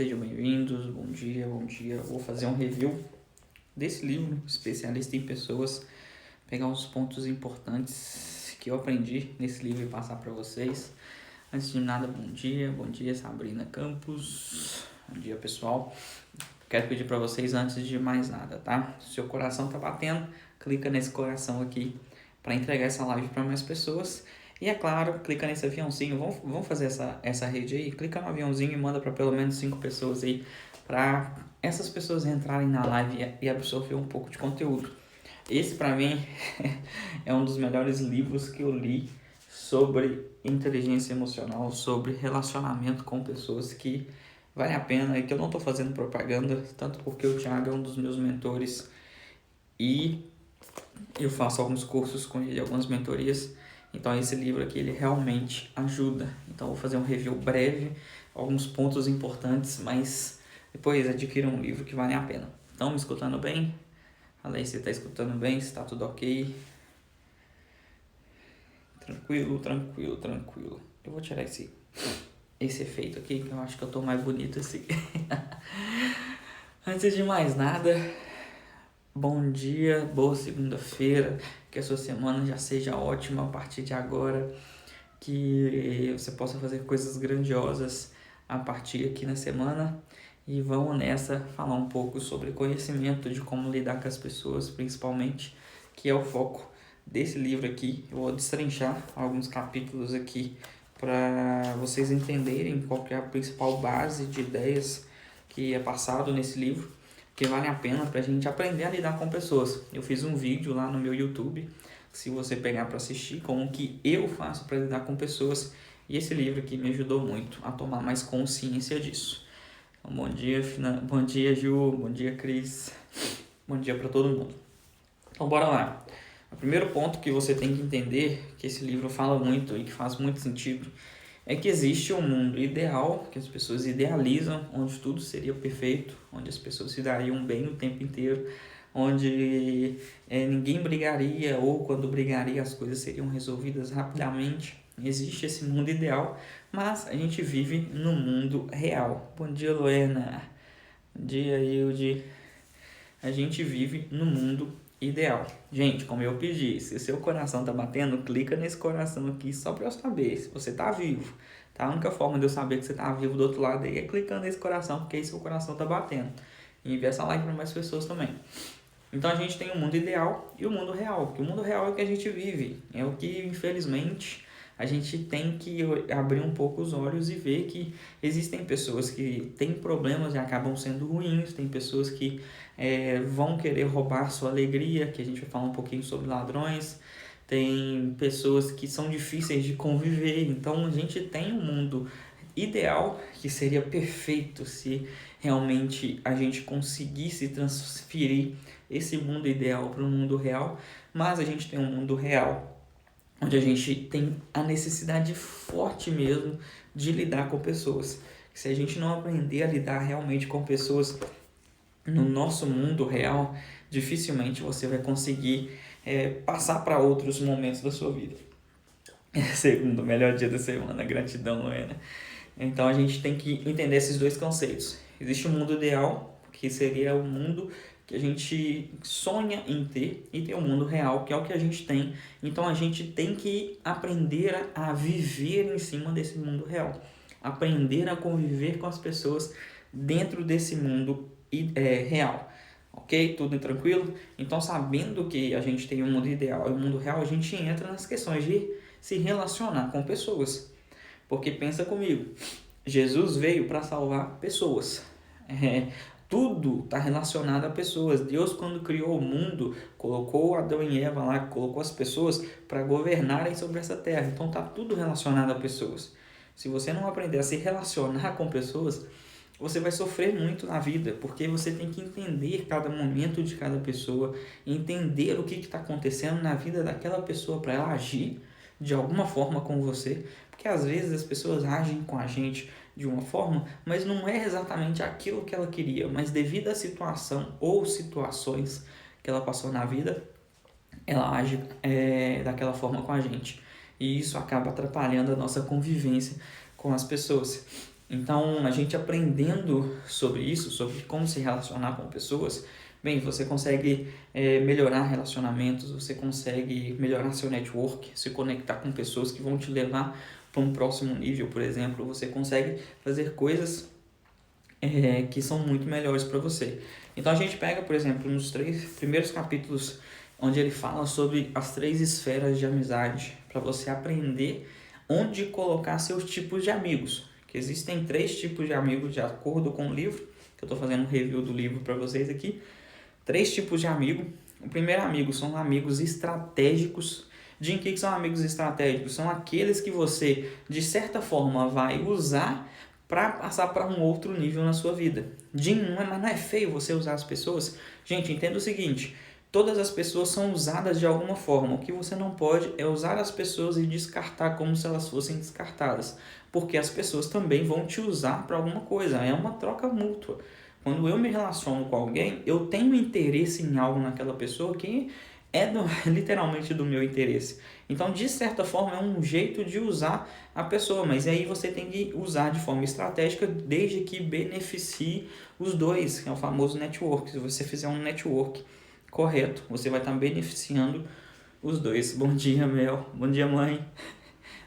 Sejam bem-vindos, bom dia. Vou fazer um review desse livro, Especialista em Pessoas, pegar os pontos importantes que eu aprendi nesse livro e passar para vocês. Antes de nada, bom dia Sabrina Campos, bom dia pessoal. Quero pedir para vocês antes de mais nada, tá? Se seu coração tá batendo, clica nesse coração aqui para entregar essa live para mais pessoas. E é claro, clica nesse aviãozinho, vamos fazer essa rede aí, clica no aviãozinho e manda para pelo menos 5 pessoas aí, para essas pessoas entrarem na live e absorver um pouco de conteúdo. Esse para mim é um dos melhores livros que eu li sobre inteligência emocional, sobre relacionamento com pessoas, que vale a pena e que eu não estou fazendo propaganda, tanto porque o Thiago é um dos meus mentores e eu faço alguns cursos com ele, algumas mentorias. Então esse livro aqui, ele realmente ajuda. Então eu vou fazer um review breve, alguns pontos importantes, mas depois adquira um livro que vale a pena. Estão me escutando bem? Fala aí se está escutando bem, se está tudo ok. Tranquilo. Eu vou tirar esse efeito aqui, que eu acho que eu estou mais bonito assim. Antes de mais nada, bom dia, boa segunda-feira, que a sua semana já seja ótima a partir de agora, que você possa fazer coisas grandiosas a partir aqui na semana. E vamos nessa falar um pouco sobre conhecimento de como lidar com as pessoas, principalmente, que é o foco desse livro aqui. Eu vou destrinchar alguns capítulos aqui para vocês entenderem qual que é a principal base de ideias que é passado nesse livro, que vale a pena para a gente aprender a lidar com pessoas. Eu fiz um vídeo lá no meu YouTube, se você pegar para assistir, como que eu faço para lidar com pessoas, e esse livro aqui me ajudou muito a tomar mais consciência disso. Então, bom dia Ju, bom dia Cris, bom dia para todo mundo. Então bora lá. O primeiro ponto que você tem que entender, que esse livro fala muito e que faz muito sentido, é que existe um mundo ideal, que as pessoas idealizam, onde tudo seria perfeito, onde as pessoas se dariam bem o tempo inteiro, onde ninguém brigaria, ou quando brigaria as coisas seriam resolvidas rapidamente. Existe esse mundo ideal, mas a gente vive no mundo real. Bom dia, Luena. Bom dia, Hilde. A gente vive no mundo ideal. Gente, como eu pedi, se o seu coração tá batendo, clica nesse coração aqui só para eu saber se você tá vivo. Tá? A única forma de eu saber que você tá vivo do outro lado aí é clicando nesse coração, porque aí seu coração tá batendo. E envia essa live para mais pessoas também. Então a gente tem o mundo ideal e o mundo real, porque o mundo real é o que a gente vive, é o que infelizmente a gente tem que abrir um pouco os olhos e ver que existem pessoas que têm problemas e acabam sendo ruins, tem pessoas que vão querer roubar sua alegria, que a gente vai falar um pouquinho sobre ladrões, tem pessoas que são difíceis de conviver. Então a gente tem um mundo ideal que seria perfeito se realmente a gente conseguisse transferir esse mundo ideal para o mundo real, mas a gente tem um mundo real onde a gente tem a necessidade forte mesmo de lidar com pessoas. Se a gente não aprender a lidar realmente com pessoas no nosso mundo real, dificilmente você vai conseguir passar para outros momentos da sua vida. Segundo, melhor dia da semana, gratidão, Luena. Então a gente tem que entender esses dois conceitos. Existe um mundo ideal, que seria o mundo que a gente sonha em ter, e tem o mundo real, que é o que a gente tem. Então a gente tem que aprender a viver em cima desse mundo real, aprender a conviver com as pessoas dentro desse mundo real. Ok? Tudo tranquilo? Então, sabendo que a gente tem um mundo ideal e um mundo real, a gente entra nas questões de se relacionar com pessoas. Porque pensa comigo, Jesus veio para salvar pessoas. Tudo está relacionado a pessoas. Deus, quando criou o mundo, colocou Adão e Eva lá, colocou as pessoas para governarem sobre essa terra. Então está tudo relacionado a pessoas. Se você não aprender a se relacionar com pessoas, você vai sofrer muito na vida, porque você tem que entender cada momento de cada pessoa, entender o que está acontecendo na vida daquela pessoa para ela agir de alguma forma com você, porque às vezes as pessoas agem com a gente de uma forma, mas não é exatamente aquilo que ela queria, mas devido à situação ou situações que ela passou na vida, ela age daquela forma com a gente, e isso acaba atrapalhando a nossa convivência com as pessoas. Então, a gente aprendendo sobre isso, sobre como se relacionar com pessoas, bem, você consegue melhorar relacionamentos, você consegue melhorar seu network, se conectar com pessoas que vão te levar para um próximo nível, por exemplo. Você consegue fazer coisas que são muito melhores para você. Então, a gente pega, por exemplo, nos 3 primeiros capítulos, onde ele fala sobre as 3 esferas de amizade, para você aprender onde colocar seus tipos de amigos. Que existem 3 tipos de amigos de acordo com o livro, que eu estou fazendo um review do livro para vocês aqui. 3 tipos de amigo. O primeiro amigo são amigos estratégicos. De que são amigos estratégicos? São aqueles que você, de certa forma, vai usar para passar para um outro nível na sua vida. Mas não é feio você usar as pessoas? Gente, entenda o seguinte, todas as pessoas são usadas de alguma forma. O que você não pode é usar as pessoas e descartar como se elas fossem descartadas. Porque as pessoas também vão te usar para alguma coisa. É uma troca mútua. Quando eu me relaciono com alguém, eu tenho interesse em algo naquela pessoa que literalmente do meu interesse. Então, de certa forma, é um jeito de usar a pessoa, mas aí você tem que usar de forma estratégica desde que beneficie os dois, que é o famoso network. Se você fizer um network correto, você vai estar beneficiando os dois. Bom dia, Mel. Bom dia, mãe.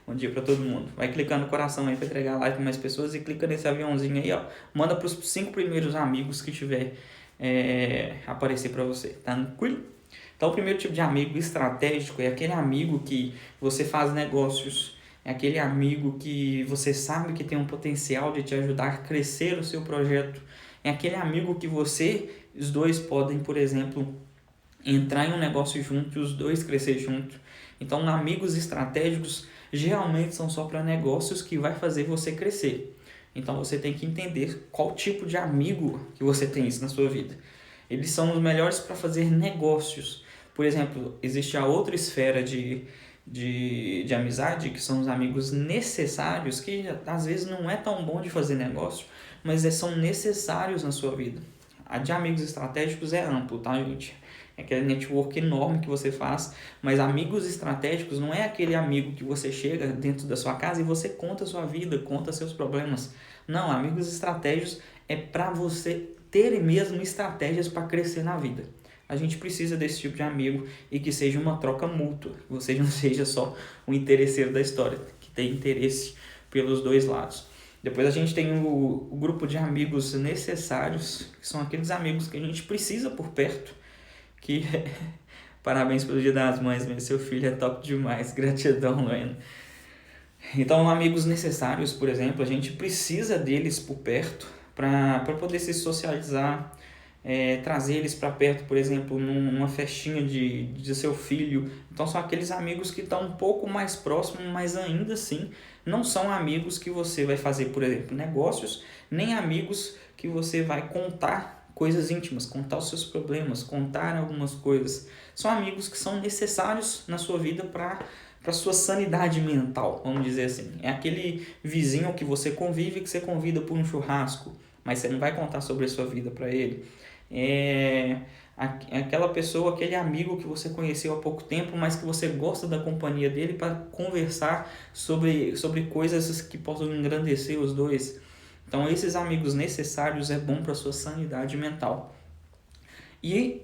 Bom dia para todo mundo. Vai clicando no coração aí para entregar a live para mais pessoas e clica nesse aviãozinho aí, ó. Manda para os 5 primeiros amigos que tiver aparecer para você. Tranquilo? Então, o primeiro tipo de amigo estratégico é aquele amigo que você faz negócios, é aquele amigo que você sabe que tem um potencial de te ajudar a crescer o seu projeto, é aquele amigo que os dois podem, por exemplo, entrar em um negócio junto e os dois crescer junto. Então, amigos estratégicos geralmente são só para negócios que vai fazer você crescer. Então, você tem que entender qual tipo de amigo que você tem isso na sua vida. Eles são os melhores para fazer negócios. Por exemplo, existe a outra esfera de amizade, que são os amigos necessários, que às vezes não é tão bom de fazer negócio, mas são necessários na sua vida. A de amigos estratégicos é amplo, tá, gente? É aquele network enorme que você faz, mas amigos estratégicos não é aquele amigo que você chega dentro da sua casa e você conta a sua vida, conta seus problemas. Não, amigos estratégicos é para você ter mesmo estratégias para crescer na vida. A gente precisa desse tipo de amigo e que seja uma troca mútua, que você não seja só o interesseiro da história, que tem interesse pelos dois lados. Depois a gente tem o grupo de amigos necessários, que são aqueles amigos que a gente precisa por perto, que parabéns pelo Dia das Mães, seu filho é top demais, gratidão, Luana. Então, amigos necessários, por exemplo, a gente precisa deles por perto para poder se socializar, trazer eles para perto, por exemplo, numa festinha de seu filho. Então, são aqueles amigos que estão um pouco mais próximos, mas ainda assim não são amigos que você vai fazer, por exemplo, negócios, nem amigos que você vai contar coisas íntimas, contar os seus problemas, contar algumas coisas. São amigos que são necessários na sua vida para sua sanidade mental, vamos dizer assim. É aquele vizinho que você convive, que você convida por um churrasco, mas você não vai contar sobre a sua vida para ele. É aquela pessoa, aquele amigo que você conheceu há pouco tempo, mas que você gosta da companhia dele para conversar sobre coisas que possam engrandecer os dois. Então, esses amigos necessários é bom para sua sanidade mental. E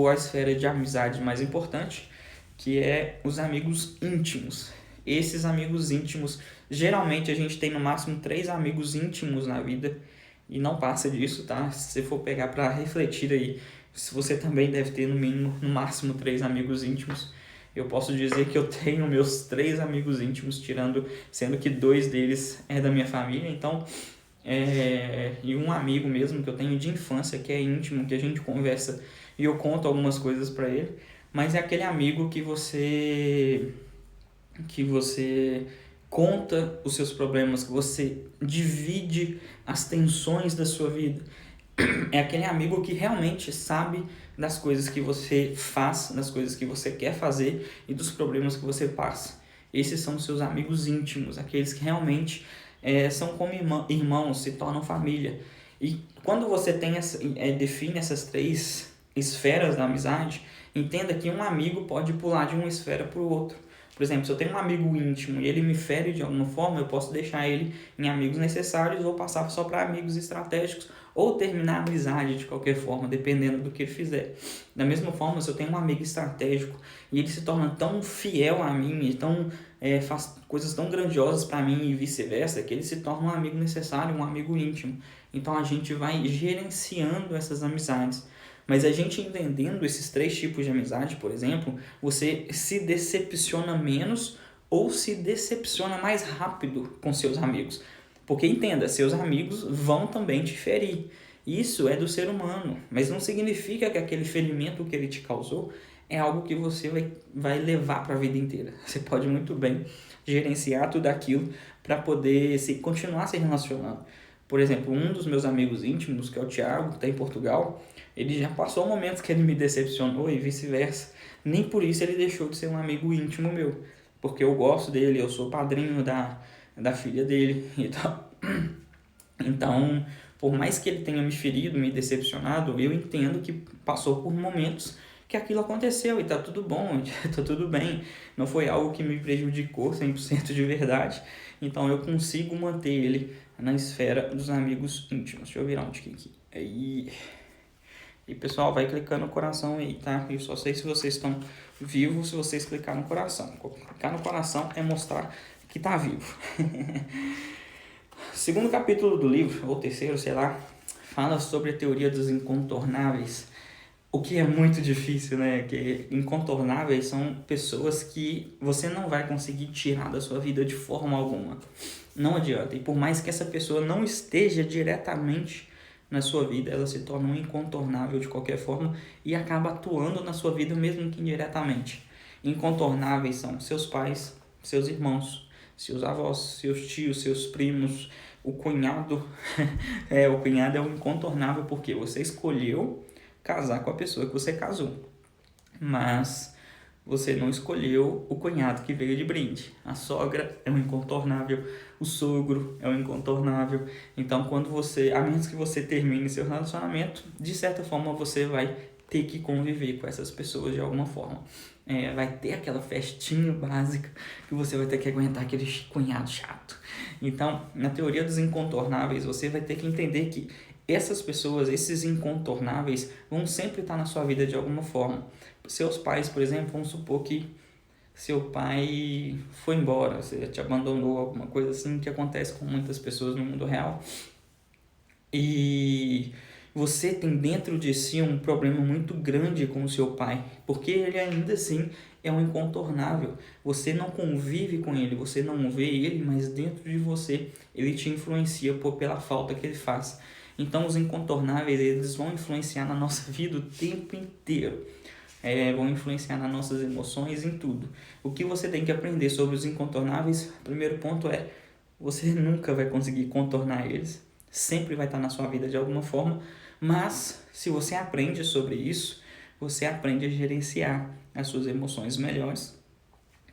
a esfera de amizade mais importante, que é os amigos íntimos. Esses amigos íntimos, geralmente a gente tem no máximo 3 amigos íntimos na vida, e não passa disso, tá? Se você for pegar para refletir aí, se você também deve ter no máximo 3 amigos íntimos. Eu posso dizer que eu tenho meus 3 amigos íntimos, sendo que 2 deles é da minha família, então e um amigo mesmo que eu tenho de infância, que é íntimo, que a gente conversa e eu conto algumas coisas para ele, mas é aquele amigo que você conta os seus problemas, que você divide as tensões da sua vida. É aquele amigo que realmente sabe das coisas que você faz, das coisas que você quer fazer e dos problemas que você passa. Esses são os seus amigos íntimos, aqueles que realmente são como irmãos, se tornam família. E quando você define essas 3 esferas da amizade, entenda que um amigo pode pular de uma esfera para o outro. Por exemplo, se eu tenho um amigo íntimo e ele me fere de alguma forma, eu posso deixar ele em amigos necessários ou passar só para amigos estratégicos ou terminar a amizade de qualquer forma, dependendo do que ele fizer. Da mesma forma, se eu tenho um amigo estratégico e ele se torna tão fiel a mim, faz coisas tão grandiosas para mim e vice-versa, que ele se torna um amigo necessário, um amigo íntimo. Então a gente vai gerenciando essas amizades. Mas a gente entendendo esses 3 tipos de amizade, por exemplo, você se decepciona menos ou se decepciona mais rápido com seus amigos. Porque entenda, seus amigos vão também te ferir. Isso é do ser humano, mas não significa que aquele ferimento que ele te causou é algo que você vai levar para a vida inteira. Você pode muito bem gerenciar tudo aquilo para poder continuar se relacionando. Por exemplo, um dos meus amigos íntimos, que é o Thiago, que está em Portugal, ele já passou momentos que ele me decepcionou e vice-versa. Nem por isso ele deixou de ser um amigo íntimo meu, porque eu gosto dele, eu sou padrinho da filha dele e tal. Então, por mais que ele tenha me ferido, me decepcionado, eu entendo que passou por momentos que aquilo aconteceu e tá tudo bom, tá tudo bem. Não foi algo que me prejudicou 100% de verdade. Então eu consigo manter ele na esfera dos amigos íntimos. Deixa eu virar um tiquinho aqui. Aí. E pessoal, vai clicando no coração aí, tá? Eu só sei se vocês estão vivos se vocês clicar no coração. Clicar no coração é mostrar que tá vivo. Segundo capítulo do livro, ou terceiro, sei lá, fala sobre a teoria dos incontornáveis. O que é muito difícil, né? Que incontornáveis são pessoas que você não vai conseguir tirar da sua vida de forma alguma. Não adianta. E por mais que essa pessoa não esteja diretamente na sua vida, ela se torna um incontornável de qualquer forma e acaba atuando na sua vida mesmo que indiretamente. Incontornáveis são seus pais, seus irmãos, seus avós, seus tios, seus primos, o cunhado. O cunhado é um incontornável porque você escolheu casar com a pessoa que você casou, mas você não escolheu o cunhado que veio de brinde. A sogra é um incontornável, o sogro é um incontornável. Então, a menos que você termine seu relacionamento, de certa forma você vai ter que conviver com essas pessoas de alguma forma. Vai ter aquela festinha básica que você vai ter que aguentar aquele cunhado chato. Então, na teoria dos incontornáveis, você vai ter que entender que essas pessoas, esses incontornáveis, vão sempre estar na sua vida de alguma forma. Seus pais, por exemplo, vamos supor que seu pai foi embora, você te abandonou, alguma coisa assim que acontece com muitas pessoas no mundo real. E você tem dentro de si um problema muito grande com o seu pai, porque ele ainda assim é um incontornável. Você não convive com ele, você não vê ele, mas dentro de você ele te influencia pela falta que ele faz. Então os incontornáveis, eles vão influenciar na nossa vida o tempo inteiro. Vão influenciar nas nossas emoções, em tudo. O que você tem que aprender sobre os incontornáveis, o primeiro ponto é, você nunca vai conseguir contornar eles. Sempre vai estar na sua vida de alguma forma. Mas se você aprende sobre isso, você aprende a gerenciar as suas emoções melhores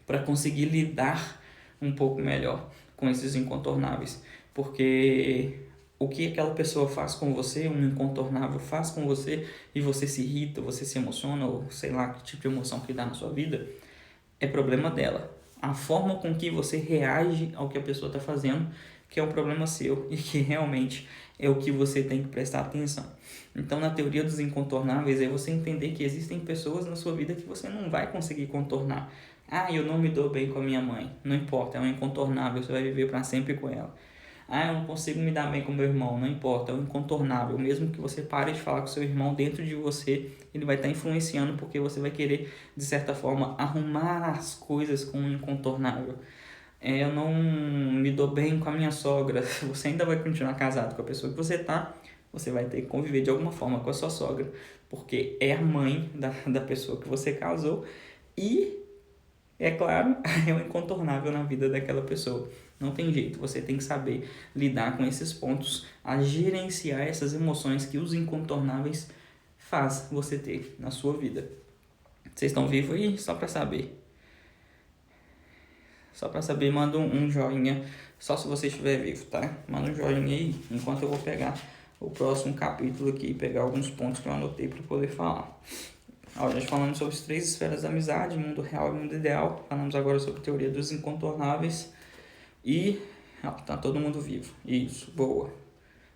para conseguir lidar um pouco melhor com esses incontornáveis. Porque o que aquela pessoa faz com você, um incontornável faz com você, e você se irrita, você se emociona, ou sei lá que tipo de emoção que dá na sua vida, é problema dela. A forma com que você reage ao que a pessoa está fazendo, que é um problema seu, e que realmente é o que você tem que prestar atenção. Então, na teoria dos incontornáveis, é você entender que existem pessoas na sua vida que você não vai conseguir contornar. Eu não me dou bem com a minha mãe. Não importa, é um incontornável, você vai viver para sempre com ela. Eu não consigo me dar bem com meu irmão, não importa, é um incontornável. Mesmo que você pare de falar com seu irmão, dentro de você, ele vai estar influenciando, porque você vai querer, de certa forma, arrumar as coisas com um incontornável. Eu não me dou bem com a minha sogra. Você ainda vai continuar casado com a pessoa que você tá, você vai ter que conviver de alguma forma com a sua sogra, porque é a mãe da pessoa que você casou e, é claro, é um incontornável na vida daquela pessoa. Não tem jeito, você tem que saber lidar com esses pontos, a gerenciar essas emoções que os incontornáveis faz você ter na sua vida. Vocês estão vivos aí? Só para saber. Só para saber, manda um joinha, só se você estiver vivo, tá? Manda um joinha aí, enquanto eu vou pegar o próximo capítulo aqui e pegar alguns pontos que eu anotei para poder falar. Ó, já falamos sobre as 3 esferas da amizade, mundo real e mundo ideal. Falamos agora sobre a teoria dos incontornáveis. E tá todo mundo vivo. Isso, boa.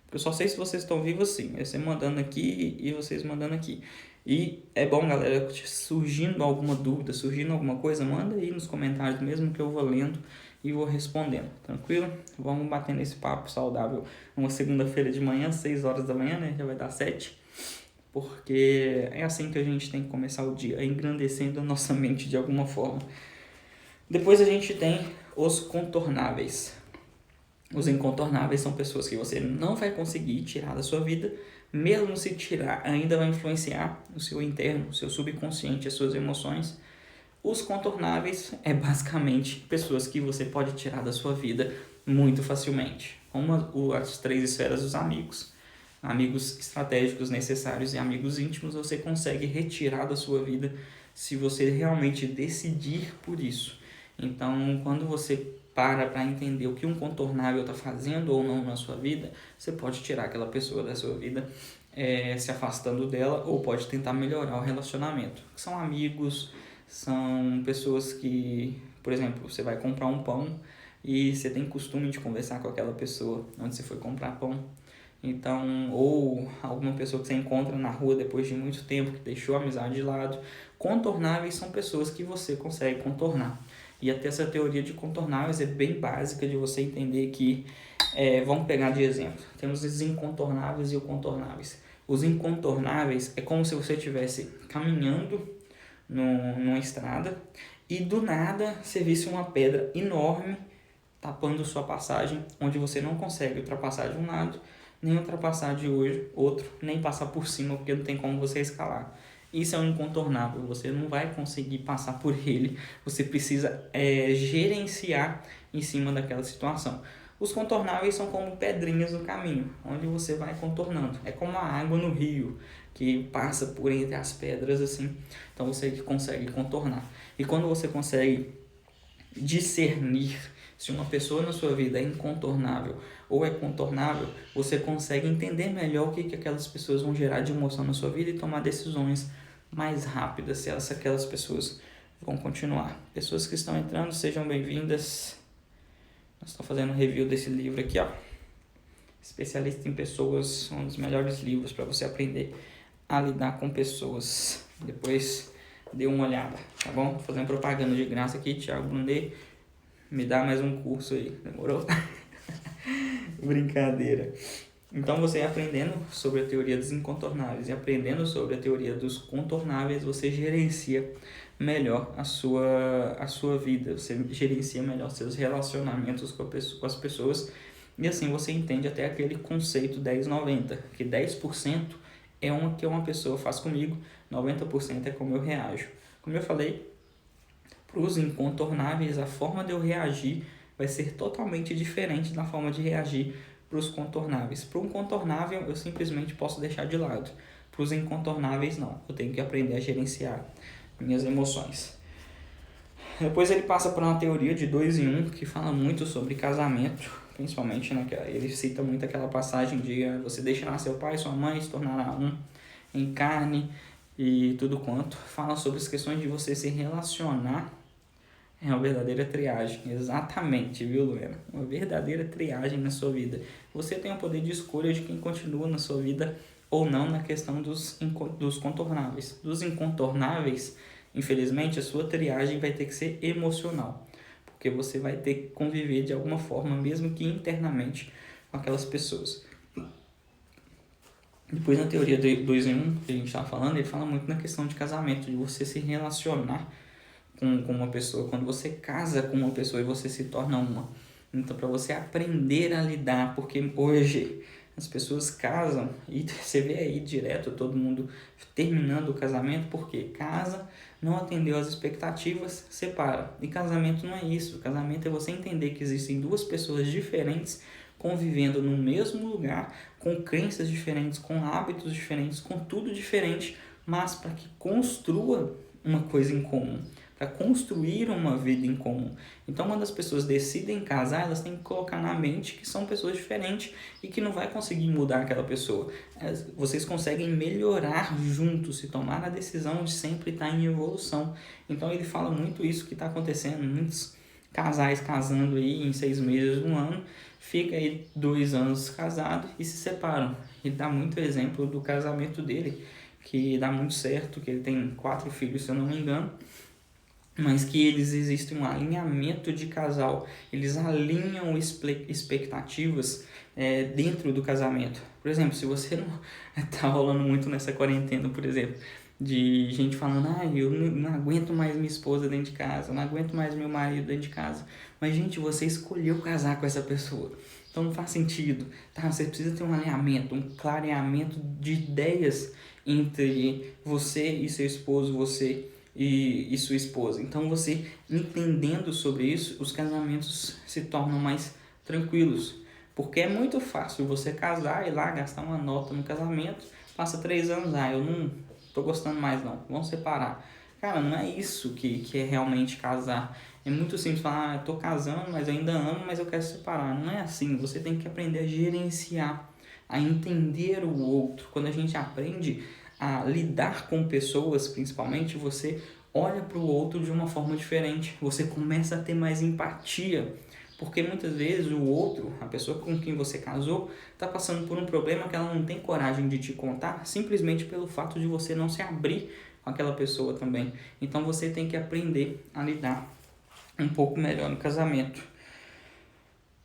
Porque eu só sei se vocês estão vivos assim. É você mandando aqui e vocês mandando aqui. E é bom, galera, surgindo alguma dúvida, surgindo alguma coisa, manda aí nos comentários mesmo que eu vou lendo e vou respondendo. Tranquilo? Vamos bater nesse papo saudável uma segunda-feira de manhã, 6 horas da manhã, né? Já vai dar 7. Porque é assim que a gente tem que começar o dia, engrandecendo a nossa mente de alguma forma. Depois a gente tem os contornáveis. Os incontornáveis são pessoas que você não vai conseguir tirar da sua vida, mesmo se tirar, ainda vai influenciar o seu interno, o seu subconsciente, as suas emoções. Os contornáveis é basicamente pessoas que você pode tirar da sua vida muito facilmente, como as 3 esferas dos amigos. Amigos estratégicos necessários e amigos íntimos você consegue retirar da sua vida se você realmente decidir por isso. Então, quando você para entender o que um contornável está fazendo ou não na sua vida, você pode tirar aquela pessoa da sua vida, se afastando dela, ou pode tentar melhorar o relacionamento. São amigos, são pessoas que, por exemplo, você vai comprar um pão e você tem costume de conversar com aquela pessoa onde você foi comprar pão. Então, ou alguma pessoa que você encontra na rua depois de muito tempo, que deixou a amizade de lado. Contornáveis são pessoas que você consegue contornar. E até essa teoria de contornáveis é bem básica de você entender que, vamos pegar de exemplo, temos os incontornáveis e os contornáveis. Os incontornáveis é como se você estivesse caminhando numa estrada e do nada você visse uma pedra enorme tapando sua passagem, onde você não consegue ultrapassar de um lado, nem ultrapassar de outro, nem passar por cima, porque não tem como você escalar. Isso é um incontornável, você não vai conseguir passar por ele, você precisa gerenciar em cima daquela situação. Os contornáveis são como pedrinhas no caminho, onde você vai contornando. É como a água no rio, que passa por entre as pedras assim, então você consegue contornar. E quando você consegue discernir se uma pessoa na sua vida é incontornável ou é contornável, você consegue entender melhor o que aquelas pessoas vão gerar de emoção na sua vida e tomar decisões mais rápidas se aquelas pessoas vão continuar. Pessoas que estão entrando, sejam bem-vindas. Nós estamos fazendo um review desse livro aqui, ó. Especialista em Pessoas, um dos melhores livros para você aprender a lidar com pessoas. Depois dê uma olhada, tá bom? Tô fazendo propaganda de graça aqui, Thiago Brunet. Me dá mais um curso aí, demorou? Brincadeira. Então, você aprendendo sobre a teoria dos incontornáveis e aprendendo sobre a teoria dos contornáveis, você gerencia melhor a sua vida, você gerencia melhor seus relacionamentos com as pessoas e assim você entende até aquele conceito 10-90, que 10% é o que uma pessoa faz comigo, 90% é como eu reajo. Como eu falei, para os incontornáveis, a forma de eu reagir vai ser totalmente diferente da forma de reagir para os contornáveis. Para um contornável, eu simplesmente posso deixar de lado. Para os incontornáveis, não. Eu tenho que aprender a gerenciar minhas emoções. Depois ele passa por uma teoria de 2 em 1, que fala muito sobre casamento, principalmente, né, ele cita muito aquela passagem de você deixará seu pai e sua mãe, se tornará um em carne e tudo quanto. Fala sobre as questões de você se relacionar. É uma verdadeira triagem, exatamente, viu, Luana? Uma verdadeira triagem na sua vida. Você tem o poder de escolha de quem continua na sua vida ou não na questão dos contornáveis. Dos incontornáveis, infelizmente, a sua triagem vai ter que ser emocional, porque você vai ter que conviver de alguma forma, mesmo que internamente, com aquelas pessoas. Depois, na teoria 2 em 1, que a gente estava falando, ele fala muito na questão de casamento, de você se relacionar com uma pessoa, quando você casa com uma pessoa e você se torna uma. Então, para você aprender a lidar, porque hoje as pessoas casam e você vê aí direto todo mundo terminando o casamento, porque casa, não atendeu às expectativas, separa. E casamento não é isso. Casamento é você entender que existem 2 pessoas diferentes convivendo no mesmo lugar, com crenças diferentes, com hábitos diferentes, com tudo diferente, mas para que construa uma coisa em comum. para construir uma vida em comum. Então, quando as pessoas decidem casar, elas têm que colocar na mente que são pessoas diferentes e que não vai conseguir mudar aquela pessoa. Vocês conseguem melhorar juntos se tomar a decisão de sempre estar em evolução. Então, ele fala muito isso que está acontecendo, muitos casais casando aí em 6 meses, 1 ano, fica aí 2 anos casado e se separam. Ele dá muito exemplo do casamento dele, que dá muito certo, que ele tem 4 filhos, se eu não me engano, mas que eles existem um alinhamento de casal, eles alinham expectativas dentro do casamento. Por exemplo, se você não tá rolando muito nessa quarentena, por exemplo, de gente falando, eu não aguento mais minha esposa dentro de casa, não aguento mais meu marido dentro de casa. Mas, gente, você escolheu casar com essa pessoa. Então não faz sentido, tá? Você precisa ter um alinhamento, um clareamento de ideias entre você e seu esposo, você e sua esposa. Então você entendendo sobre isso, os casamentos se tornam mais tranquilos. Porque é muito fácil você casar e lá gastar uma nota no casamento, passa 3 anos, eu não tô gostando mais não, vamos separar. Cara, não é isso que é realmente casar. É muito simples falar, eu tô casando, mas eu ainda amo, mas eu quero separar. Não é assim, você tem que aprender a gerenciar, a entender o outro. Quando a gente aprende a lidar com pessoas, principalmente, você olha para o outro de uma forma diferente. Você começa a ter mais empatia. Porque muitas vezes o outro, a pessoa com quem você casou, está passando por um problema que ela não tem coragem de te contar, simplesmente pelo fato de você não se abrir com aquela pessoa também. Então você tem que aprender a lidar um pouco melhor no casamento.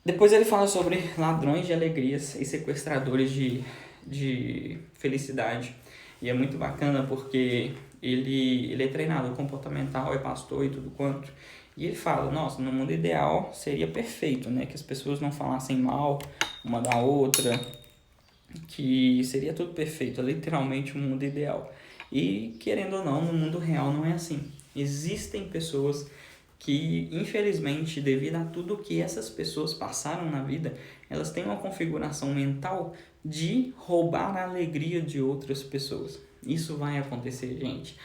Depois ele fala sobre ladrões de alegrias e sequestradores de felicidade. E é muito bacana porque ele é treinador comportamental, é pastor e tudo quanto. E ele fala, nossa, no mundo ideal seria perfeito, né? Que as pessoas não falassem mal uma da outra, que seria tudo perfeito, é literalmente um mundo ideal. E, querendo ou não, no mundo real não é assim. Existem pessoas que, infelizmente, devido a tudo que essas pessoas passaram na vida, elas têm uma configuração mental de roubar a alegria de outras pessoas. Isso vai acontecer, gente.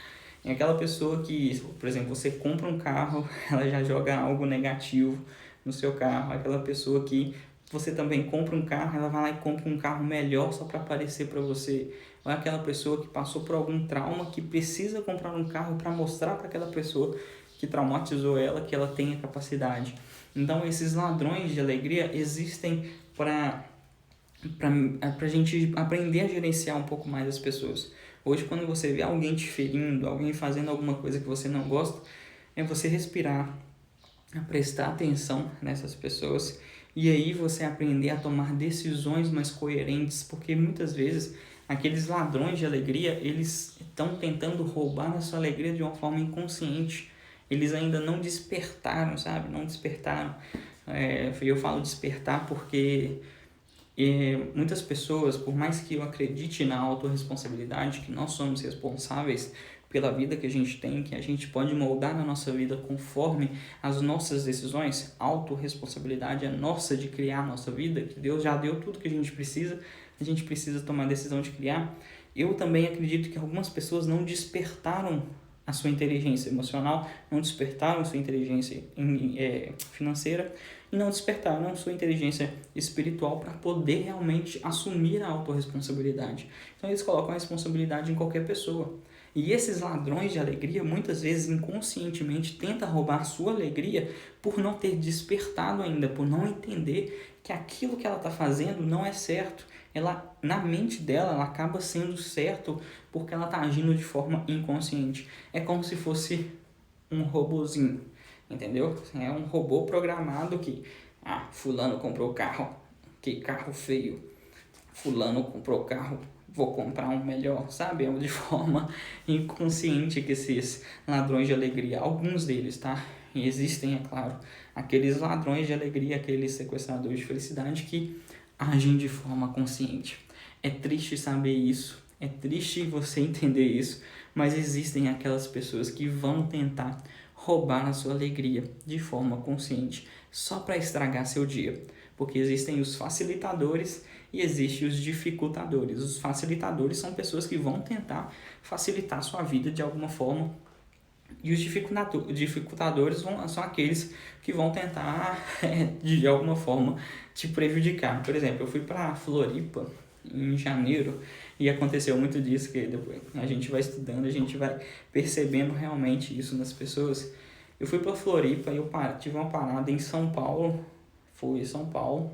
É aquela pessoa que, por exemplo, você compra um carro, ela já joga algo negativo no seu carro. Aquela pessoa que você também compra um carro, ela vai lá e compra um carro melhor só para aparecer para você. Ou é aquela pessoa que passou por algum trauma que precisa comprar um carro para mostrar para aquela pessoa que traumatizou ela que ela tem a capacidade. Então esses ladrões de alegria existem para a gente aprender a gerenciar um pouco mais as pessoas. Hoje, quando você vê alguém te ferindo, alguém fazendo alguma coisa que você não gosta, é você respirar, a prestar atenção nessas pessoas e aí você aprender a tomar decisões mais coerentes, porque muitas vezes aqueles ladrões de alegria, eles estão tentando roubar a sua alegria de uma forma inconsciente. Eles ainda não despertaram, sabe? Não despertaram. Eu falo despertar porque muitas pessoas, por mais que eu acredite na autorresponsabilidade, que nós somos responsáveis pela vida que a gente tem, que a gente pode moldar na nossa vida conforme as nossas decisões, autorresponsabilidade é nossa de criar a nossa vida, que Deus já deu tudo que a gente precisa tomar a decisão de criar. Eu também acredito que algumas pessoas não despertaram a sua inteligência emocional, não despertaram a sua inteligência financeira e não despertaram a sua inteligência espiritual para poder realmente assumir a autorresponsabilidade. Então eles colocam a responsabilidade em qualquer pessoa. E esses ladrões de alegria, muitas vezes inconscientemente, tentam roubar a sua alegria por não ter despertado ainda, por não entender que aquilo que ela está fazendo não é certo. Ela, na mente dela, ela acaba sendo certo porque ela está agindo de forma inconsciente. É como se fosse um robozinho, entendeu? É um robô programado que, fulano comprou carro, que carro feio. Fulano comprou carro, vou comprar um melhor, sabe? É de forma inconsciente que esses ladrões de alegria, alguns deles, tá? E existem, é claro, aqueles ladrões de alegria, aqueles sequestradores de felicidade que agem de forma consciente. É triste saber isso, é triste você entender isso, mas existem aquelas pessoas que vão tentar roubar a sua alegria de forma consciente, só para estragar seu dia. Porque existem os facilitadores e existem os dificultadores. Os facilitadores são pessoas que vão tentar facilitar a sua vida de alguma forma, E os dificultadores são aqueles que vão tentar, de alguma forma, te prejudicar. Por exemplo, eu fui para Floripa em janeiro e aconteceu muito disso, que depois a gente vai estudando, a gente vai percebendo realmente isso nas pessoas. Eu fui para Floripa e eu tive uma parada em São Paulo, fui em São Paulo,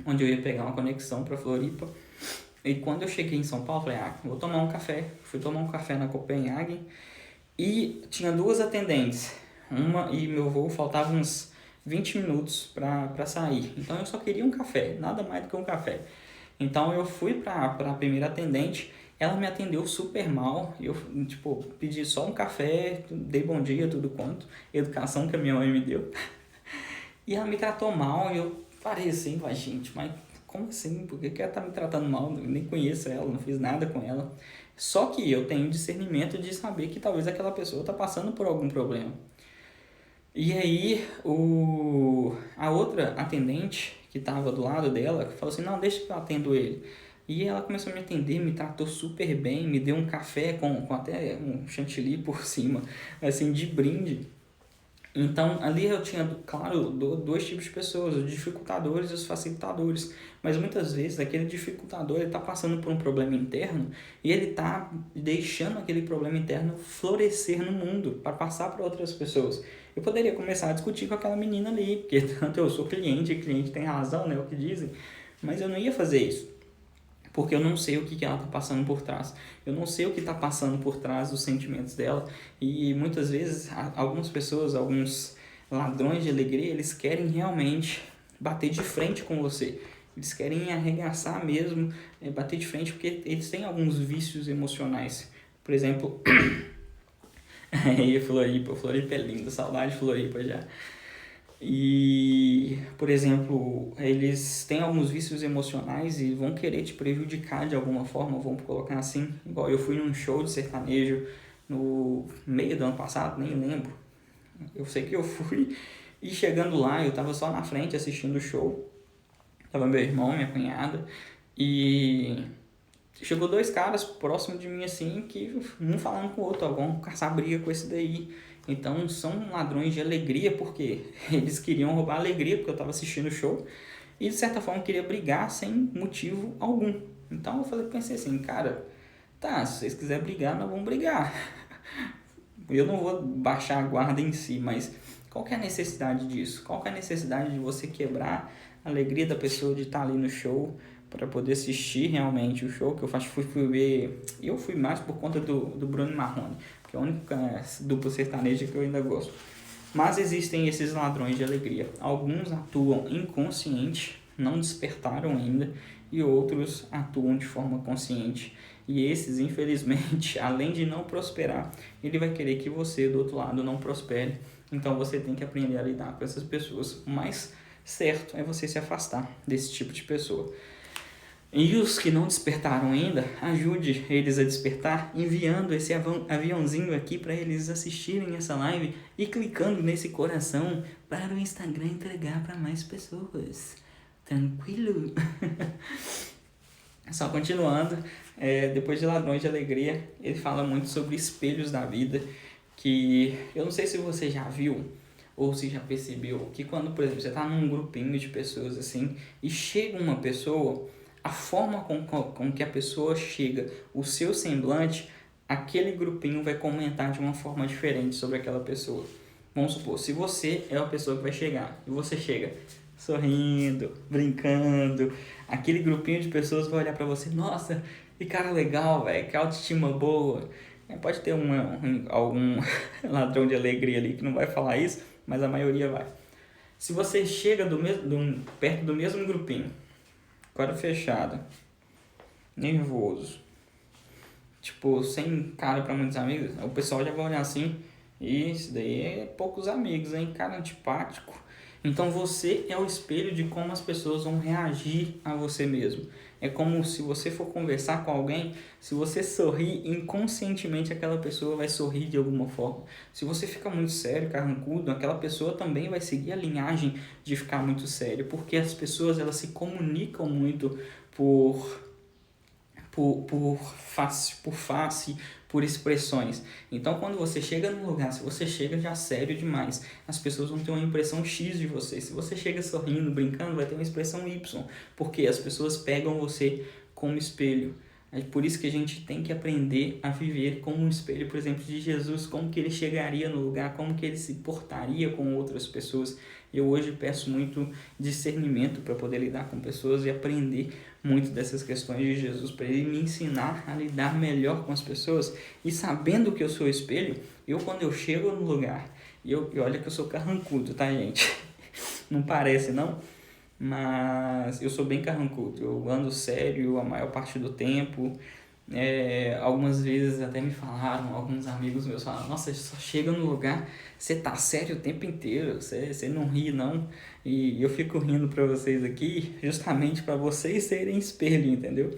onde eu ia pegar uma conexão para Floripa. E quando eu cheguei em São Paulo, falei, vou tomar um café. Fui tomar um café na Copenhagen e tinha duas atendentes. Uma e meu voo faltava uns 20 minutos para sair. Então eu só queria um café, nada mais do que um café. Então eu fui para a primeira atendente, ela me atendeu super mal. Eu, pedi só um café, dei bom dia, tudo quanto, educação que a minha mãe me deu. E ela me tratou mal e eu parei assim, gente, mas como assim? Por que ela tá me tratando mal? Eu nem conheço ela, não fiz nada com ela. Só que eu tenho discernimento de saber que talvez aquela pessoa está passando por algum problema. E aí, a outra atendente que estava do lado dela falou assim, não, deixa que eu atendo ele. E ela começou a me atender, me tratou super bem, me deu um café com até um chantilly por cima, assim, de brinde. Então, ali eu tinha, claro, dois tipos de pessoas, os dificultadores e os facilitadores. Mas muitas vezes aquele dificultador está passando por um problema interno e ele está deixando aquele problema interno florescer no mundo para passar para outras pessoas. Eu poderia começar a discutir com aquela menina ali, porque tanto eu sou cliente, e cliente tem razão, né, o que dizem, mas eu não ia fazer isso. Porque eu não sei o que ela está passando por trás. Eu não sei o que está passando por trás dos sentimentos dela. E muitas vezes, algumas pessoas, alguns ladrões de alegria, eles querem realmente bater de frente com você. Eles querem arregaçar mesmo, bater de frente, porque eles têm alguns vícios emocionais. Por exemplo, Floripa é lindo, saudade de Floripa já. E, por exemplo, eles têm alguns vícios emocionais e vão querer te prejudicar de alguma forma, vão colocar assim. Igual eu fui num show de sertanejo no meio do ano passado, nem lembro. Eu sei que eu fui e chegando lá, eu tava só na frente assistindo o show. Tava meu irmão, minha cunhada e chegou dois caras próximos de mim assim, que um falando com o outro, vão caçar briga com esse daí. Então são ladrões de alegria, porque eles queriam roubar a alegria, porque eu estava assistindo o show, e de certa forma queria brigar sem motivo algum. Então eu pensei assim, cara, tá, se vocês quiserem brigar, nós vamos brigar. Eu não vou baixar a guarda em si, mas qual que é a necessidade disso? Qual que é a necessidade de você quebrar a alegria da pessoa de estar ali no show para poder assistir realmente o show? Que eu fui ver, eu fui mais por conta do Bruno Marrone, que é a única dupla sertaneja que eu ainda gosto. Mas existem esses ladrões de alegria. Alguns atuam inconsciente, não despertaram ainda, e outros atuam de forma consciente. E esses, infelizmente, além de não prosperar, ele vai querer que você, do outro lado, não prospere. Então você tem que aprender a lidar com essas pessoas. O mais certo é você se afastar desse tipo de pessoa. E os que não despertaram ainda, ajude eles a despertar enviando esse aviãozinho aqui para eles assistirem essa live e clicando nesse coração para o Instagram entregar para mais pessoas. Tranquilo? Só continuando, depois de Ladrões de Alegria, ele fala muito sobre espelhos da vida, que eu não sei se você já viu ou se já percebeu que quando, por exemplo, você está num grupinho de pessoas assim e chega uma pessoa, a forma com que a pessoa chega, o seu semblante, aquele grupinho vai comentar de uma forma diferente sobre aquela pessoa. Vamos supor, se você é a pessoa que vai chegar e você chega sorrindo, brincando, aquele grupinho de pessoas vai olhar pra você, nossa, que cara legal, velho, que autoestima boa. Pode ter algum ladrão de alegria ali que não vai falar isso, mas a maioria vai. Se você chega perto do mesmo grupinho, cara fechado, nervoso, sem cara pra muitos amigos, o pessoal já vai olhar assim, e isso daí é poucos amigos, hein, cara antipático. Então você é o espelho de como as pessoas vão reagir a você mesmo. É como se você for conversar com alguém, se você sorrir, inconscientemente aquela pessoa vai sorrir de alguma forma. Se você fica muito sério, carrancudo, aquela pessoa também vai seguir a linhagem de ficar muito sério, porque as pessoas elas se comunicam muito por por face, por expressões. Então, quando você chega num lugar, se você chega já sério demais, as pessoas vão ter uma impressão X de você. Se você chega sorrindo, brincando, vai ter uma expressão Y, porque as pessoas pegam você como espelho. É por isso que a gente tem que aprender a viver como um espelho, por exemplo, de Jesus, como que ele chegaria no lugar, como que ele se portaria com outras pessoas. Eu hoje peço muito discernimento para poder lidar com pessoas e aprender muito dessas questões de Jesus, para ele me ensinar a lidar melhor com as pessoas. E sabendo que eu sou espelho, quando eu chego no lugar, e olha que eu sou carrancudo, tá, gente? Não parece, não? Mas eu sou bem carrancudo, eu ando sério a maior parte do tempo. Algumas vezes até me falaram, alguns amigos meus falaram, nossa, só chega no lugar, você tá sério o tempo inteiro, você não ri não. E eu fico rindo pra vocês aqui justamente para vocês serem espelho, entendeu?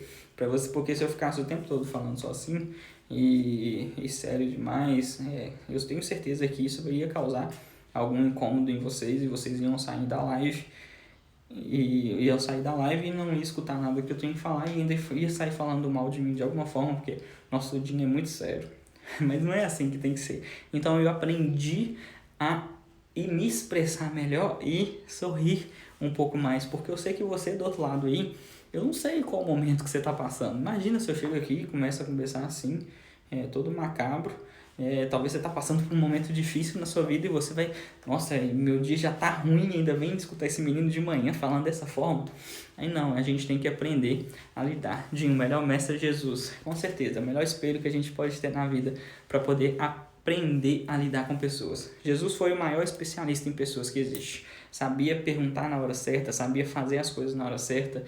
Porque se eu ficasse o tempo todo falando só assim e sério demais, eu tenho certeza que isso ia causar algum incômodo em vocês e vocês iam sair da live. E eu sair da live e não ia escutar nada que eu tenho que falar e ainda ia sair falando mal de mim de alguma forma, porque nosso dia é muito sério. Mas não é assim que tem que ser. Então eu aprendi a me expressar melhor e sorrir um pouco mais, porque eu sei que você do outro lado aí, eu não sei qual momento que você está passando. Imagina se eu chego aqui e começo a conversar assim, todo macabro. Talvez você está passando por um momento difícil na sua vida e você vai, nossa, meu dia já tá ruim, ainda vem escutar esse menino de manhã falando dessa forma. Aí não, a gente tem que aprender a lidar. O melhor mestre Jesus, com certeza, o melhor espelho que a gente pode ter na vida para poder aprender a lidar com pessoas. Jesus foi o maior especialista em pessoas que existe. Sabia perguntar na hora certa, sabia fazer as coisas na hora certa,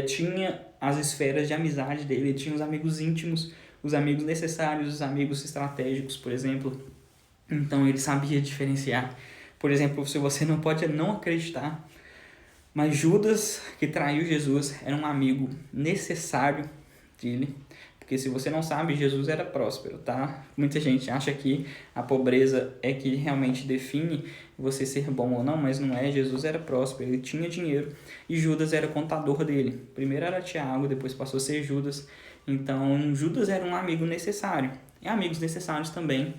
tinha as esferas de amizade dele, tinha os amigos íntimos, os amigos necessários, os amigos estratégicos, por exemplo. Então ele sabia diferenciar. Por exemplo, se você não pode não acreditar, mas Judas, que traiu Jesus, era um amigo necessário dele. Porque se você não sabe, Jesus era próspero, tá? Muita gente acha que a pobreza é que realmente define você ser bom ou não, mas não é. Jesus era próspero, ele tinha dinheiro e Judas era contador dele. Primeiro era Tiago, depois passou a ser Judas. Então, Judas era um amigo necessário. E amigos necessários também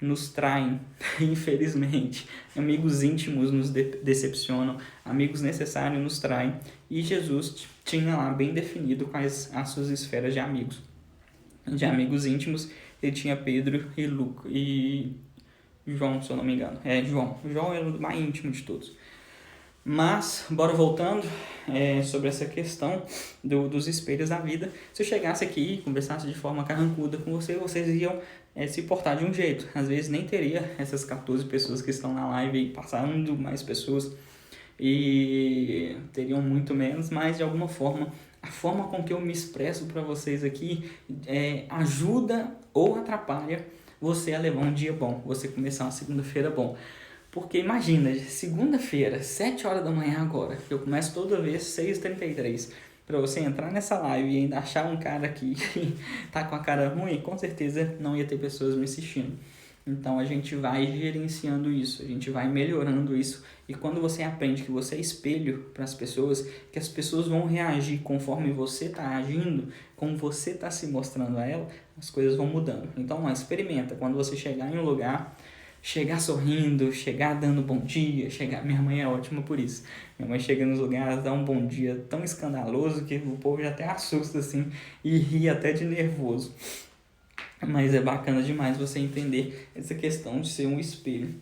nos traem, infelizmente. Amigos íntimos nos decepcionam, amigos necessários nos traem. E Jesus tinha lá bem definido quais as suas esferas de amigos. De amigos íntimos, ele tinha Pedro e João, se eu não me engano. João era o mais íntimo de todos. Mas, bora voltando sobre essa questão dos espelhos da vida. Se eu chegasse aqui e conversasse de forma carrancuda com vocês iam se portar de um jeito. Às vezes nem teria essas 14 pessoas que estão na live e passando mais pessoas e teriam muito menos, mas de alguma forma, a forma com que eu me expresso para vocês aqui ajuda ou atrapalha você a levar um dia bom, você começar uma segunda-feira bom. Porque imagina, segunda-feira, 7 horas da manhã agora, que eu começo toda vez 6h33, para você entrar nessa live e ainda achar um cara aqui que tá com a cara ruim, com certeza não ia ter pessoas me assistindo. Então a gente vai gerenciando isso, a gente vai melhorando isso. E quando você aprende que você é espelho para as pessoas, que as pessoas vão reagir conforme você está agindo, como você está se mostrando a ela, as coisas vão mudando. Então experimenta, quando você chegar em um lugar, chegar sorrindo, chegar dando bom dia, minha mãe é ótima por isso. Minha mãe chega nos lugares, dá um bom dia tão escandaloso que o povo já até assusta assim e ri até de nervoso. Mas é bacana demais você entender essa questão de ser um espelho.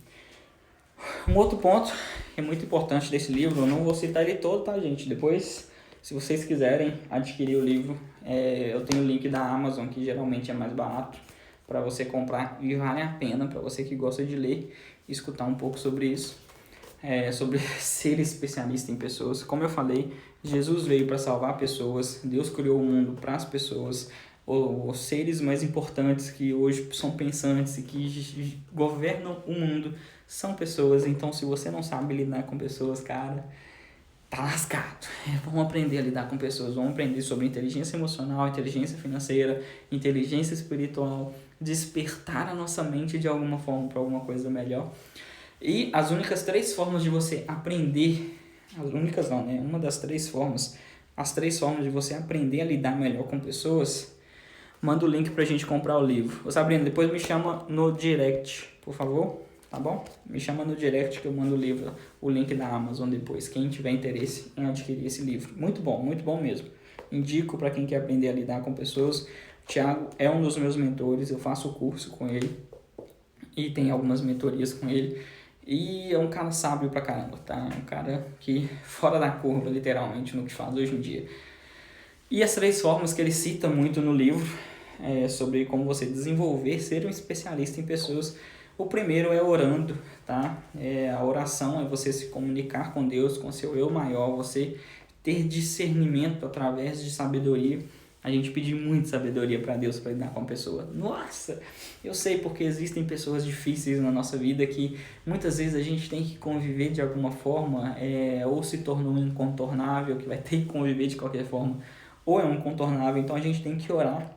Um outro ponto que é muito importante desse livro, eu não vou citar ele todo, tá, gente? Depois, se vocês quiserem adquirir o livro, eu tenho o link da Amazon, que geralmente é mais barato para você comprar e vale a pena para você que gosta de ler e escutar um pouco sobre isso, sobre ser especialista em pessoas. Como eu falei, Jesus veio para salvar pessoas, Deus criou o mundo para as pessoas. Os seres mais importantes que hoje são pensantes e que governam o mundo são pessoas. Então, se você não sabe lidar com pessoas, cara, tá lascado. Vamos aprender a lidar com pessoas, vamos aprender sobre inteligência emocional, inteligência financeira, inteligência espiritual, despertar a nossa mente de alguma forma para alguma coisa melhor. E as únicas 3 formas de você aprender, as únicas não, né? Uma das 3 formas as 3 formas de você aprender a lidar melhor com pessoas, manda o link pra gente comprar o livro. Ô Sabrina, depois me chama no direct, por favor, tá bom? Me chama no direct que eu mando o livro, o link da Amazon depois, quem tiver interesse em adquirir esse livro. Muito bom mesmo. Indico para quem quer aprender a lidar com pessoas. O Thiago é um dos meus mentores, eu faço o curso com ele e tem algumas mentorias com ele. E é um cara sábio pra caramba, tá? É um cara que fora da curva, literalmente, no que faz hoje em dia. E as 3 formas que ele cita muito no livro sobre como você desenvolver, ser um especialista em pessoas. O primeiro é orando, tá? A oração é você se comunicar com Deus, com seu eu maior, você ter discernimento através de sabedoria. A gente pedir muito sabedoria para Deus para lidar com a pessoa. Nossa, eu sei porque existem pessoas difíceis na nossa vida que muitas vezes a gente tem que conviver de alguma forma, ou se tornou um incontornável, que vai ter que conviver de qualquer forma, ou é um incontornável, então a gente tem que orar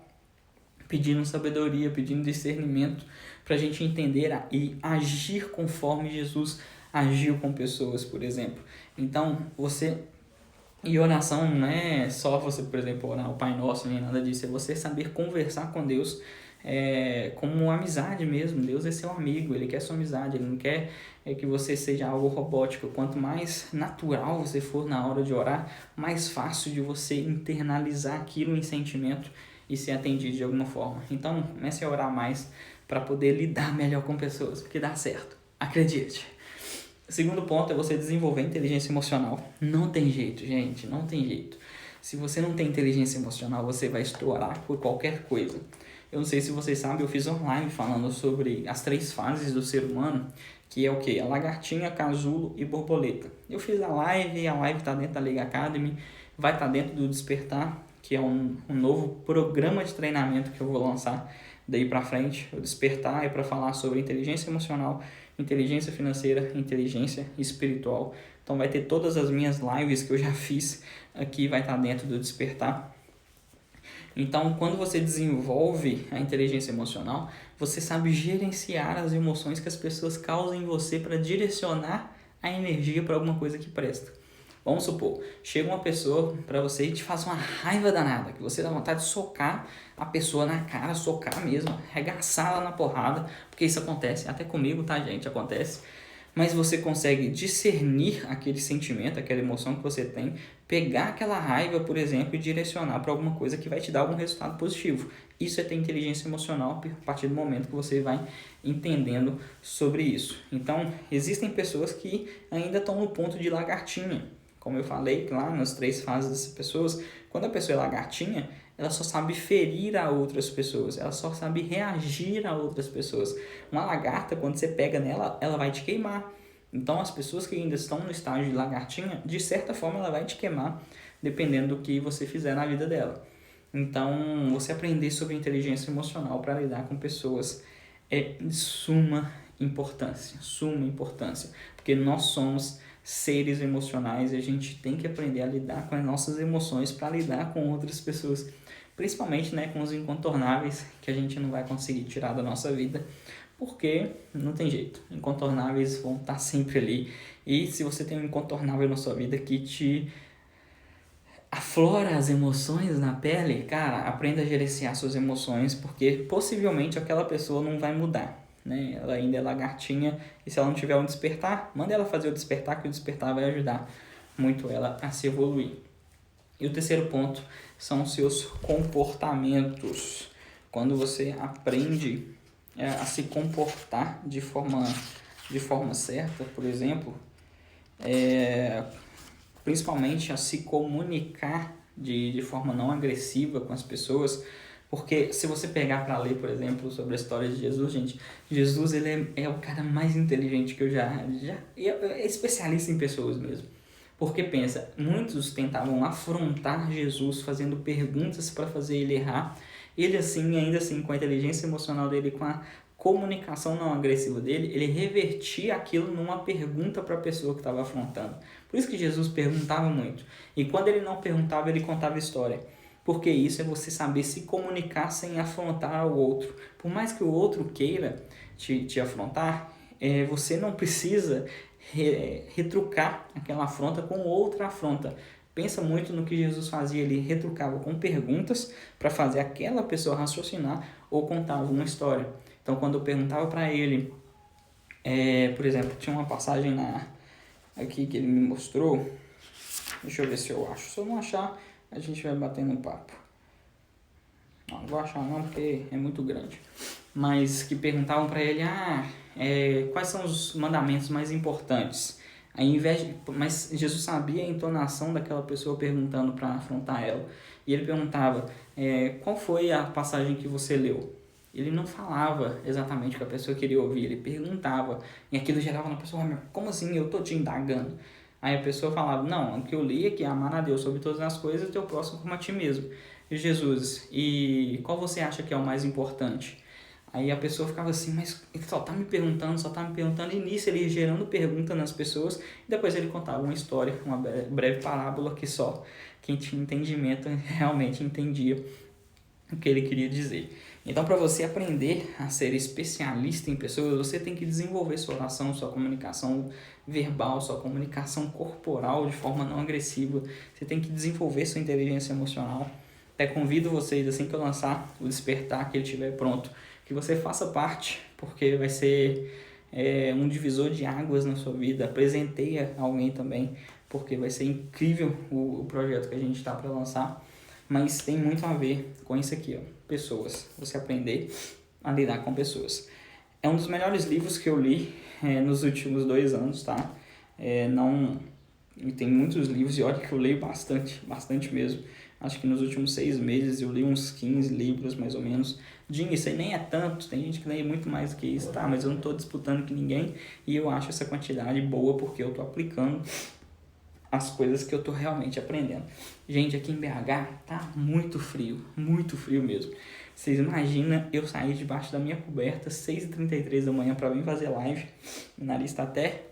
pedindo sabedoria, pedindo discernimento para a gente entender e agir conforme Jesus agiu com pessoas, por exemplo. Então, e oração não é só você, por exemplo, orar o Pai Nosso, nem nada disso, é você saber conversar com Deus como uma amizade mesmo. Deus é seu amigo, Ele quer sua amizade, Ele não quer que você seja algo robótico. Quanto mais natural você for na hora de orar, mais fácil de você internalizar aquilo em sentimento e ser atendido de alguma forma. Então, comece a orar mais para poder lidar melhor com pessoas, porque dá certo, acredite. O segundo ponto é você desenvolver inteligência emocional. Não tem jeito, gente, não tem jeito. Se você não tem inteligência emocional, você vai estourar por qualquer coisa. Eu não sei se vocês sabem, eu fiz online falando sobre as 3 fases do ser humano, que é o quê? A lagartinha, casulo e borboleta. Eu fiz a live está dentro da Liga Academy, vai estar dentro do Despertar, que é um novo programa de treinamento que eu vou lançar daí para frente. O Despertar é para falar sobre inteligência emocional, inteligência financeira, inteligência espiritual. Então vai ter todas as minhas lives que eu já fiz aqui, vai estar dentro do Despertar. Então, quando você desenvolve a inteligência emocional, você sabe gerenciar as emoções que as pessoas causam em você para direcionar a energia para alguma coisa que presta. Vamos supor, chega uma pessoa para você e te faz uma raiva danada, que você dá vontade de socar a pessoa na cara, socar mesmo, arregaçar ela na porrada, porque isso acontece, até comigo, tá, gente? Acontece. Mas você consegue discernir aquele sentimento, aquela emoção que você tem, pegar aquela raiva, por exemplo, e direcionar para alguma coisa que vai te dar algum resultado positivo. Isso é ter inteligência emocional a partir do momento que você vai entendendo sobre isso. Então, existem pessoas que ainda estão no ponto de lagartinha. Como eu falei lá nas 3 fases dessas pessoas, quando a pessoa é lagartinha, ela só sabe ferir a outras pessoas, ela só sabe reagir a outras pessoas. Uma lagarta, quando você pega nela, ela vai te queimar. Então, as pessoas que ainda estão no estágio de lagartinha, de certa forma, ela vai te queimar, dependendo do que você fizer na vida dela. Então, você aprender sobre inteligência emocional para lidar com pessoas é de suma importância, porque nós somos seres emocionais e a gente tem que aprender a lidar com as nossas emoções para lidar com outras pessoas, principalmente com os incontornáveis que a gente não vai conseguir tirar da nossa vida, porque não tem jeito, incontornáveis vão estar sempre ali. E se você tem um incontornável na sua vida que te aflora as emoções na pele, cara, aprenda a gerenciar suas emoções, porque possivelmente aquela pessoa não vai mudar. Ela ainda é lagartinha, e se ela não tiver um despertar, manda ela fazer o despertar, que o despertar vai ajudar muito ela a se evoluir. E o terceiro ponto são os seus comportamentos. Quando você aprende a se comportar de forma certa, por exemplo, principalmente a se comunicar de forma não agressiva com as pessoas. Porque se você pegar para ler, por exemplo, sobre a história de Jesus, gente, Jesus ele é o cara mais inteligente que eu já é especialista em pessoas mesmo. Porque pensa, muitos tentavam afrontar Jesus fazendo perguntas para fazer ele errar. Ele ainda assim, com a inteligência emocional dele, com a comunicação não agressiva dele, ele revertia aquilo numa pergunta para a pessoa que estava afrontando. Por isso que Jesus perguntava muito. E quando ele não perguntava, ele contava história. Porque isso é você saber se comunicar sem afrontar o outro. Por mais que o outro queira te afrontar, você não precisa retrucar aquela afronta com outra afronta. Pensa muito no que Jesus fazia, ele retrucava com perguntas para fazer aquela pessoa raciocinar ou contava uma história. Então, quando eu perguntava para ele, por exemplo, tinha uma passagem aqui que ele me mostrou, deixa eu ver se eu acho. Se eu não achar, a gente vai batendo um papo. Não vou achar não, porque é muito grande. Mas que perguntavam para ele, quais são os mandamentos mais importantes? Mas Jesus sabia a entonação daquela pessoa perguntando para afrontar ela. E ele perguntava, qual foi a passagem que você leu? Ele não falava exatamente o que a pessoa queria ouvir, ele perguntava. E aquilo gerava na pessoa, como assim? Eu tô te indagando. Aí a pessoa falava, não, o que eu li é que amar a Deus sobre todas as coisas e teu próximo como a ti mesmo. E Jesus, e qual você acha que é o mais importante? Aí a pessoa ficava assim, mas ele só tá me perguntando, e nisso ele ia gerando pergunta nas pessoas, e depois ele contava uma história, uma breve parábola que só quem tinha entendimento realmente entendia o que ele queria dizer. Então, para você aprender a ser especialista em pessoas, você tem que desenvolver sua oração, sua comunicação verbal, sua comunicação corporal de forma não agressiva. Você tem que desenvolver sua inteligência emocional. Até convido vocês, assim que eu lançar o Despertar, que ele estiver pronto, que você faça parte, porque vai ser um divisor de águas na sua vida. Apresenteia alguém também, porque vai ser incrível o projeto que a gente está para lançar. Mas tem muito a ver com isso aqui, pessoas. Você aprender a lidar com pessoas. É um dos melhores livros que eu li nos últimos 2 anos, tá? Tem muitos livros e olha que eu leio bastante mesmo. Acho que nos últimos 6 meses eu li uns 15 livros, mais ou menos. Isso aí nem é tanto, tem gente que lê muito mais do que isso, tá? Mas eu não estou disputando com ninguém e eu acho essa quantidade boa porque eu estou aplicando as coisas que eu estou realmente aprendendo. Gente, aqui em BH tá muito frio mesmo. Vocês imaginam eu sair debaixo da minha coberta 6h33 da manhã para vir fazer live. Meu nariz está até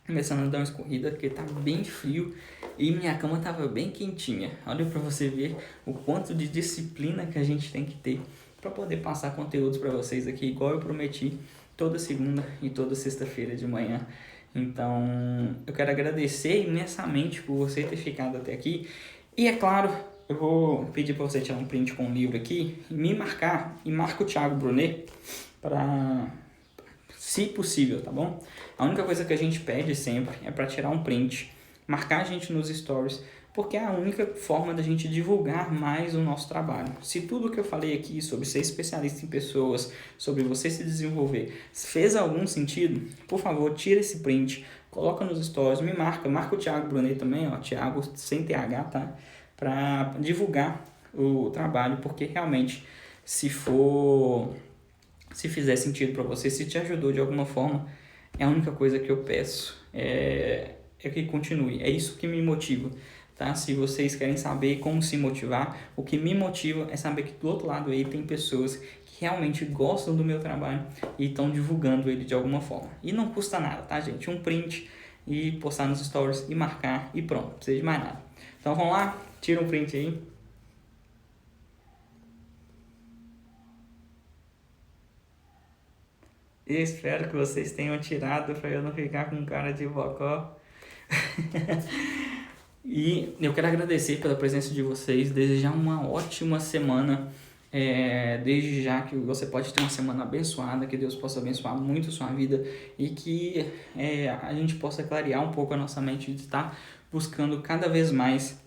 começando a dar uma escorrida, porque tá bem frio e minha cama tava bem quentinha. Olha para você ver o quanto de disciplina que a gente tem que ter para poder passar conteúdos para vocês aqui, igual eu prometi, toda segunda e toda sexta-feira de manhã. Então, eu quero agradecer imensamente por você ter ficado até aqui. E é claro, eu vou pedir para você tirar um print com o livro aqui, me marcar e marca o Thiago Brunet para, se possível, tá bom? A única coisa que a gente pede sempre é para tirar um print, marcar a gente nos stories, porque é a única forma da gente divulgar mais o nosso trabalho. Se tudo que eu falei aqui sobre ser especialista em pessoas, sobre você se desenvolver, fez algum sentido, por favor, tira esse print, coloca nos stories, me marca o Thiago Brunet também, Thiago sem TH, tá? Para divulgar o trabalho, porque realmente, se fizer sentido para você, se te ajudou de alguma forma, é a única coisa que eu peço, é que continue, é isso que me motiva. Tá? Se vocês querem saber como se motivar, o que me motiva é saber que do outro lado aí tem pessoas que realmente gostam do meu trabalho e estão divulgando ele de alguma forma. E não custa nada, tá, gente? Um print e postar nos stories e marcar e pronto, não precisa de mais nada. Então vamos lá, tira um print aí. E espero que vocês tenham tirado para eu não ficar com cara de bocó. E eu quero agradecer pela presença de vocês, desejar uma ótima semana, desde já que você pode ter uma semana abençoada, que Deus possa abençoar muito a sua vida e que a gente possa clarear um pouco a nossa mente de estar buscando cada vez mais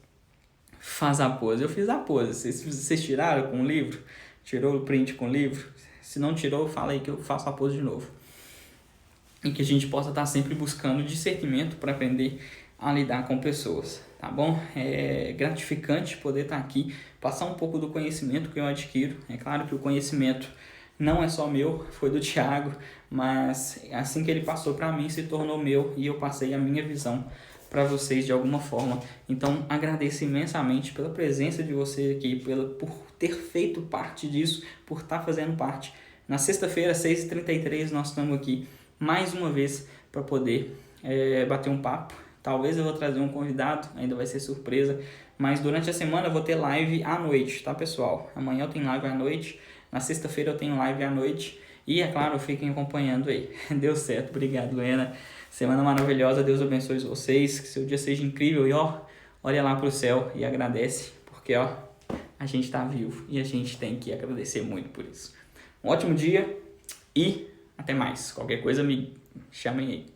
fazer a pose. Eu fiz a pose, vocês tiraram com o livro? Tirou o print com o livro? Se não tirou, fala aí que eu faço a pose de novo. E que a gente possa estar sempre buscando discernimento para aprender a lidar com pessoas, tá bom? É gratificante poder estar aqui, passar um pouco do conhecimento que eu adquiro. É claro que o conhecimento não é só meu, foi do Thiago, mas assim que ele passou para mim, se tornou meu e eu passei a minha visão para vocês de alguma forma. Então, agradeço imensamente pela presença de vocês aqui, por ter feito parte disso, por estar fazendo parte. Na sexta-feira, 6h33, nós estamos aqui mais uma vez para poder bater um papo. Talvez eu vou trazer um convidado, ainda vai ser surpresa, mas durante a semana eu vou ter live à noite, tá, pessoal? Amanhã eu tenho live à noite, na sexta-feira eu tenho live à noite e, é claro, fiquem acompanhando aí. Deu certo, obrigado, Luena. Semana maravilhosa, Deus abençoe vocês, que seu dia seja incrível e, olha lá pro céu e agradece, porque ó, a gente tá vivo e a gente tem que agradecer muito por isso. Um ótimo dia e até mais. Qualquer coisa me chamem aí.